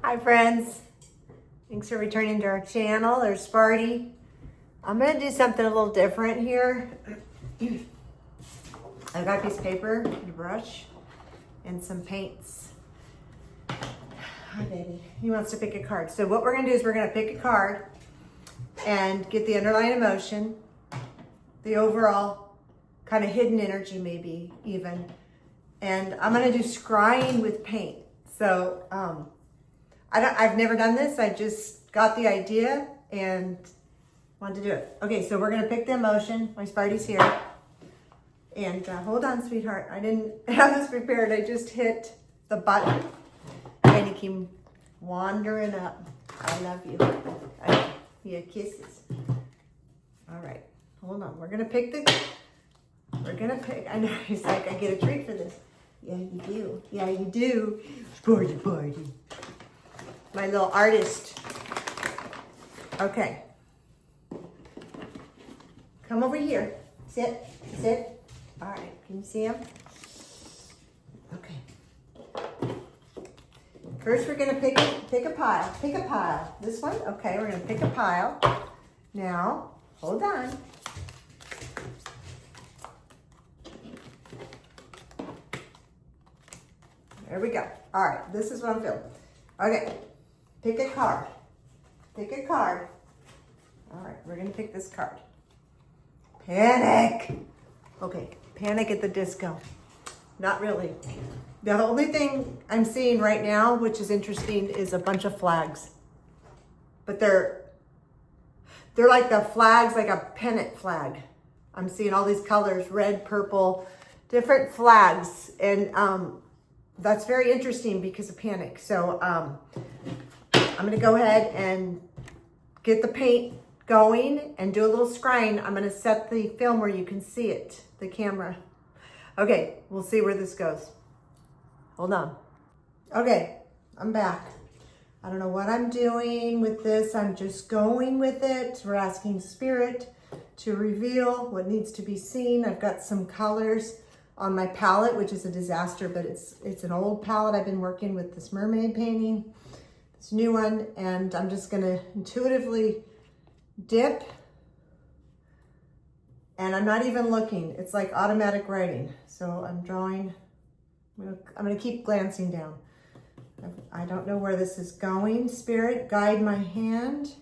Hi friends, thanks for returning to our channel. There's Sparty. I'm gonna do something a little different here. I've got a piece of paper, a brush, and some paints. Hi baby, he wants to pick a card. So what we're gonna do is we're gonna pick a card and get the underlying emotion, the overall kind of hidden energy maybe even. And I'm gonna do scrying with paint. So I've never done this. I just got the idea and wanted to do it. Okay, so we're gonna pick the emotion. My Sparty's here. And hold on, sweetheart. I didn't have this prepared. I just hit the button and he came wandering up. I love you. Yeah, kisses. All right, hold on. We're gonna pick, I know, he's like, I get a treat for this. Yeah, you do. Yeah, you do. Sparty, party. My little artist. Okay. Come over here. Sit. All right, can you see him? Okay. First, we're gonna pick a pile. Pick a pile. This one? Okay, we're gonna pick a pile. Now, hold on. There we go. All right, this is what I'm feeling. Okay, pick a card. Pick a card. All right, we're gonna pick this card. Panic. Okay, Panic at the Disco. Not really. The only thing I'm seeing right now, which is interesting, is a bunch of flags. But they're like the flags, like a pennant flag. I'm seeing all these colors, red, purple, different flags. And that's very interesting because of Panic. So I'm gonna go ahead and get the paint going and do a little scrying. I'm gonna set the film where you can see it, the camera. Okay, we'll see where this goes. Hold on. Okay, I'm back. I don't know what I'm doing with this. I'm just going with it. We're asking Spirit to reveal what needs to be seen. I've got some colors on my palette, which is a disaster, but it's an old palette. I've been working with this mermaid painting, this new one, and I'm just gonna intuitively dip, and I'm not even looking. It's like automatic writing. So I'm drawing, I'm gonna keep glancing down. I don't know where this is going. Spirit, guide my hand.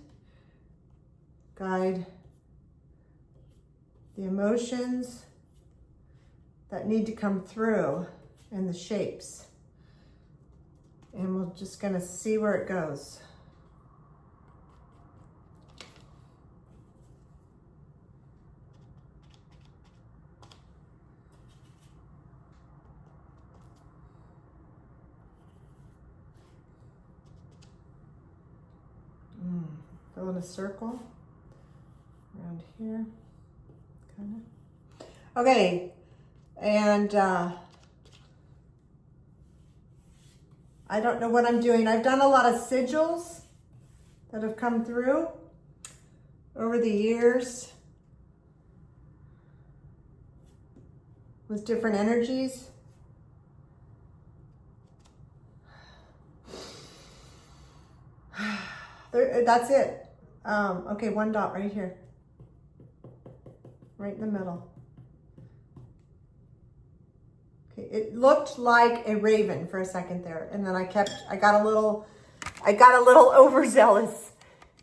Guide the emotions that need to come through and the shapes. And we're just gonna see where it goes. Fill in a circle around here, kind of. Okay, and I don't know what I'm doing. I've done a lot of sigils that have come through over the years with different energies. That's it. Okay, one dot right here. Right in the middle. Okay, it looked like a raven for a second there, and then I got a little overzealous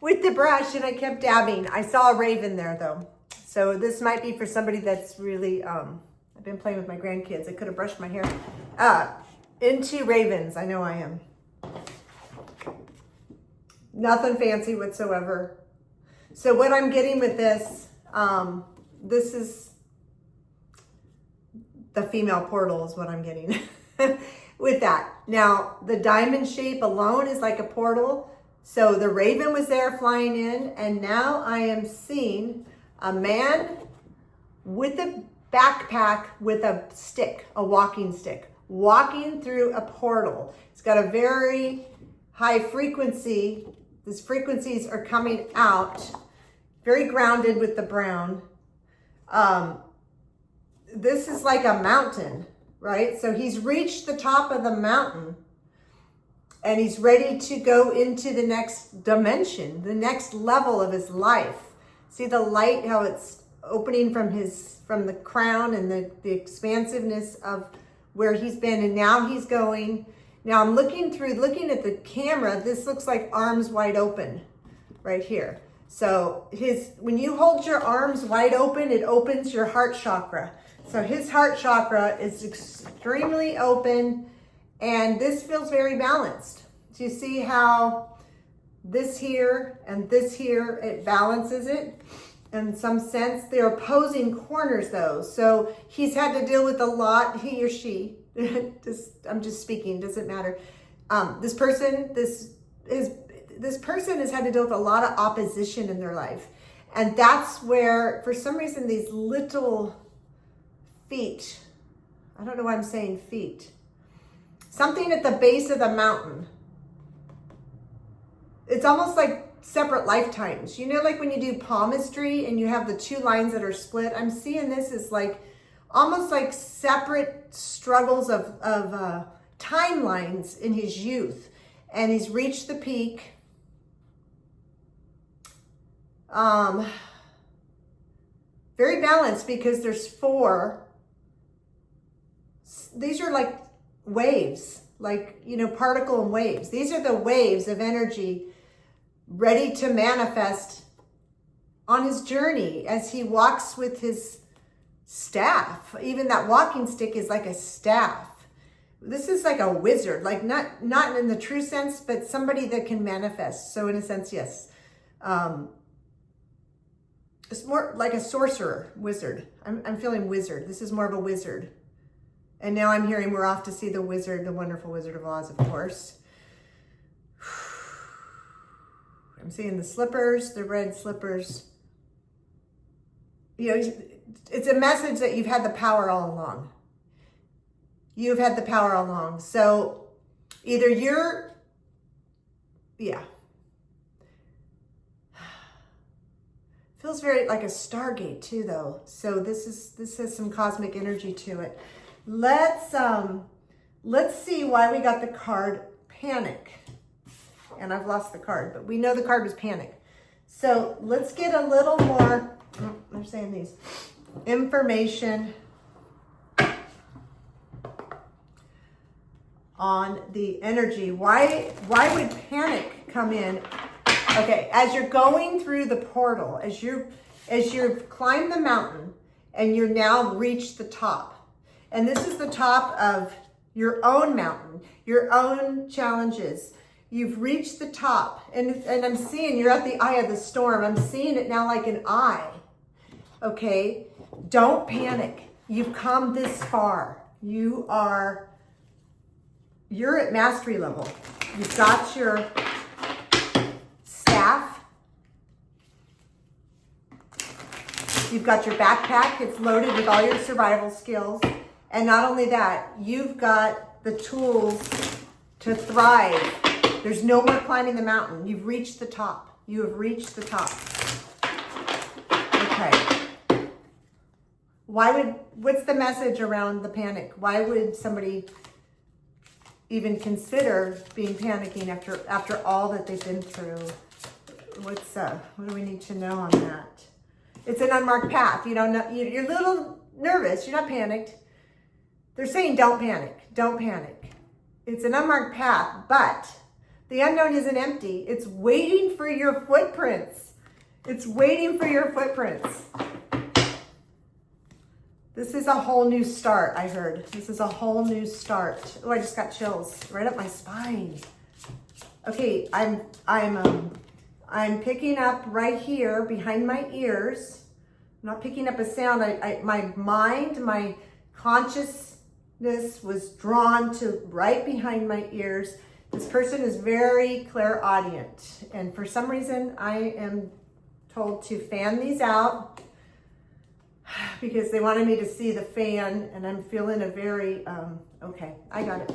with the brush and I kept dabbing. I saw a raven there though. So this might be for somebody that's really, I've been playing with my grandkids. I could have brushed my hair. Into ravens, I know I am. Nothing fancy whatsoever. So what I'm getting with this, this is the female portal is what I'm getting with that. Now, the diamond shape alone is like a portal. So the raven was there flying in, and now I am seeing a man with a backpack with a stick, a walking stick, walking through a portal. It's got a very high frequency. These frequencies are coming out, very grounded with the brown. This is like a mountain, right? So he's reached the top of the mountain And he's ready to go into the next dimension, the next level of his life. See the light, how it's opening from the crown and the expansiveness of where he's been, and now he's going. Now I'm looking at the camera, this looks like arms wide open right here. So when you hold your arms wide open, it opens your heart chakra. So his heart chakra is extremely open, and this feels very balanced. Do you see how this here and this here, it balances it? In some sense, they're opposing corners though. So he's had to deal with a lot, he or she, I'm just speaking, doesn't matter. This person has had to deal with a lot of opposition in their life. And that's where, for some reason, these little feet, I don't know why I'm saying feet, something at the base of the mountain. It's almost like separate lifetimes. You know, like when you do palmistry and you have the two lines that are split, I'm seeing this as like, almost like separate struggles of timelines in his youth. And he's reached the peak. Very balanced because there's 4. These are like waves, like, you know, particle and waves. These are the waves of energy ready to manifest on his journey as he walks with his staff. Even that walking stick is like a staff. This is like a wizard, like not in the true sense, but somebody that can manifest. So in a sense, yes. It's more like a sorcerer, wizard. I'm feeling wizard. This is more of a wizard. And now I'm hearing we're off to see the wizard, the wonderful Wizard of Oz, of course. I'm seeing the slippers, the red slippers. You know, it's a message that you've had the power all along. You've had the power all along. So either feels very like a Stargate too, though. So this has some cosmic energy to it. Let's see why we got the card Panic. And I've lost the card, but we know the card was Panic. So let's get a little more, they're saying these, information on the energy. Why would Panic come in? Okay, as you're going through the portal, as you've climbed the mountain and you're now reached the top, and this is the top of your own mountain, your own challenges. You've reached the top, and I'm seeing you're at the eye of the storm. I'm seeing it now like an eye. Okay, don't panic. You've come this far. You're at mastery level. You've got your staff. You've got your backpack. It's loaded with all your survival skills. And not only that, you've got the tools to thrive. There's no more climbing the mountain. You've reached the top. You have reached the top. Okay. What's the message around the panic? Why would somebody even consider being panicking after all that they've been through? What do we need to know on that? It's an unmarked path. You don't know, you're a little nervous. You're not panicked. They're saying don't panic. Don't panic. It's an unmarked path, but the unknown isn't empty. It's waiting for your footprints. It's waiting for your footprints. This is a whole new start, I heard. This is a whole new start. Oh, I just got chills right up my spine. Okay, I'm picking up right here behind my ears. I'm not picking up a sound. My mind, my consciousness was drawn to right behind my ears. This person is very clairaudient, and for some reason I am told to fan these out because they wanted me to see the fan, and I'm feeling a very, okay, I got it.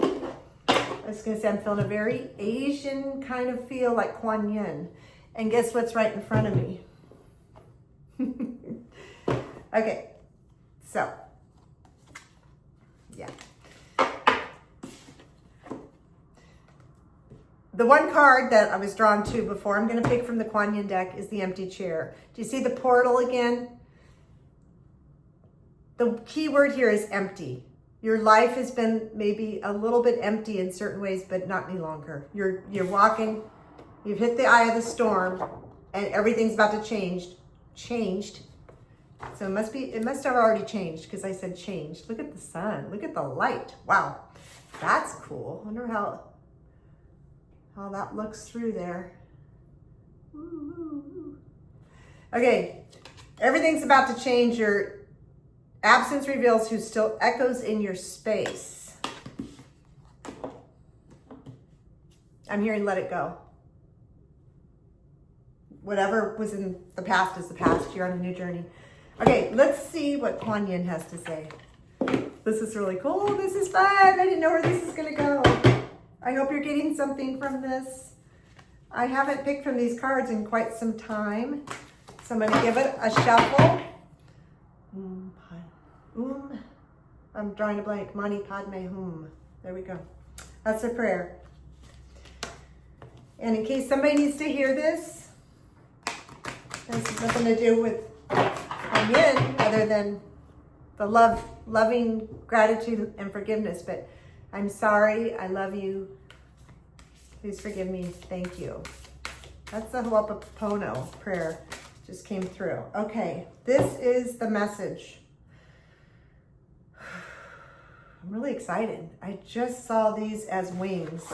I was gonna say I'm feeling a very Asian kind of feel, like Kuan Yin. And guess what's right in front of me? Okay, so, yeah. the one card that I was drawn to before I'm going to pick from the Kuan Yin deck is the empty chair. Do you see the portal again? The key word here is empty. Your life has been maybe a little bit empty in certain ways, but not any longer. You're walking, you've hit the eye of the storm, and everything's about to changed. So it must have already changed because I said changed. Look at the sun, look at the light. Wow, that's cool. I wonder how that looks through there. Ooh. Okay, everything's about to change. Your absence reveals who still echoes in your space. I'm hearing let it go. Whatever was in the past is the past. You're on a new journey. Okay, let's see what Quan Yin has to say. This is really cool. This is fun. I didn't know where this is going to go. I hope you're getting something from this. I haven't picked from these cards in quite some time. So I'm going to give it a shuffle. I'm drawing a blank. Mani Padme Hum. There we go. That's a prayer. And in case somebody needs to hear this has nothing to do with Quan Yin other than the loving gratitude and forgiveness. But I'm sorry. I love you. Please forgive me. Thank you. That's the Ho'oponopono prayer. Just came through. Okay, this is the message. I'm really excited. I just saw these as wings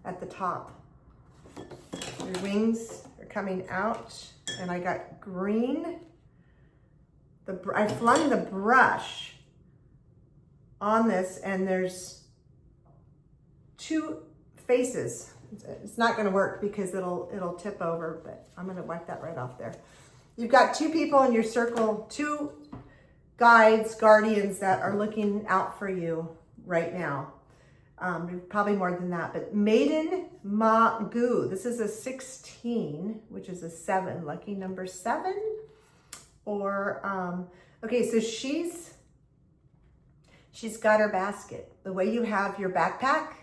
at the top. Your wings are coming out, and I got green. I flung the brush on this, and there's two faces. It's not going to work because it'll tip over, but I'm going to wipe that right off there. You've got two people in your circle, two guides, guardians that are looking out for you right now. Probably more than that, but Maiden Ma Gu. This is a 16, which is a 7, lucky number 7. Or, okay, so she's got her basket. The way you have your backpack,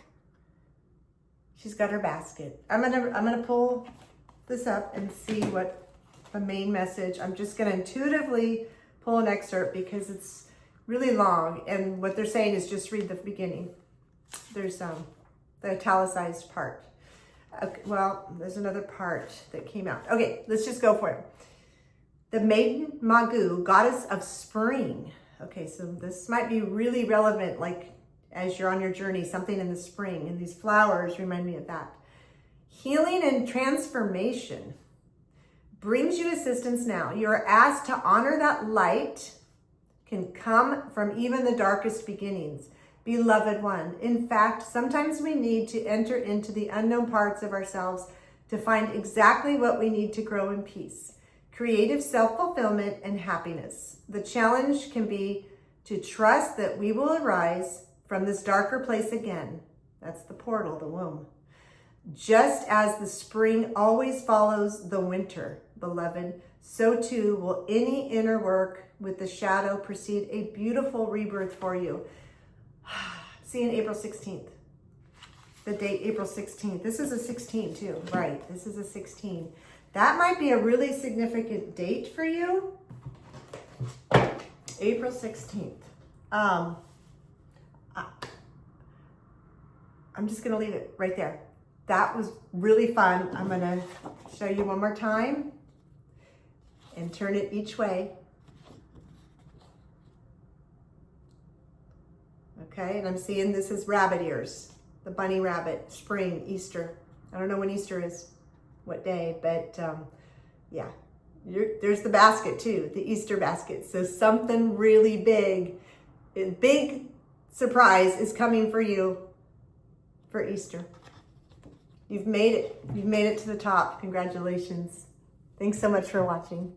she's got her basket. I'm gonna pull this up and see what the main message. I'm just gonna intuitively pull an excerpt because it's really long, and what they're saying is just read the beginning. There's the italicized part. Okay, well, there's another part that came out. Okay, let's just go for it. The Maiden Magu, goddess of spring. Okay, so this might be really relevant, like as you're on your journey, something in the spring, and these flowers remind me of that. Healing and transformation brings you assistance now. You are asked to honor that light can come from even the darkest beginnings. Beloved one, in fact, sometimes we need to enter into the unknown parts of ourselves to find exactly what we need to grow in peace, creative self-fulfillment, and happiness. The challenge can be to trust that we will arise from this darker place again. That's the portal, the womb. Just as the spring always follows the winter, beloved, so too will any inner work with the shadow precede a beautiful rebirth for you. See you on April 16th. The date, April 16th. This is a 16 too, right? This is a 16. That might be a really significant date for you. April 16th. I'm just gonna leave it right there. That was really fun. I'm gonna show you one more time and turn it each way. Okay, and I'm seeing this is rabbit ears, the bunny rabbit, spring, Easter. I don't know when Easter is, what day, but yeah, there's the basket too, the Easter basket. So something really big surprise is coming for you for Easter. You've made it. You've made it to the top. Congratulations. Thanks so much for watching.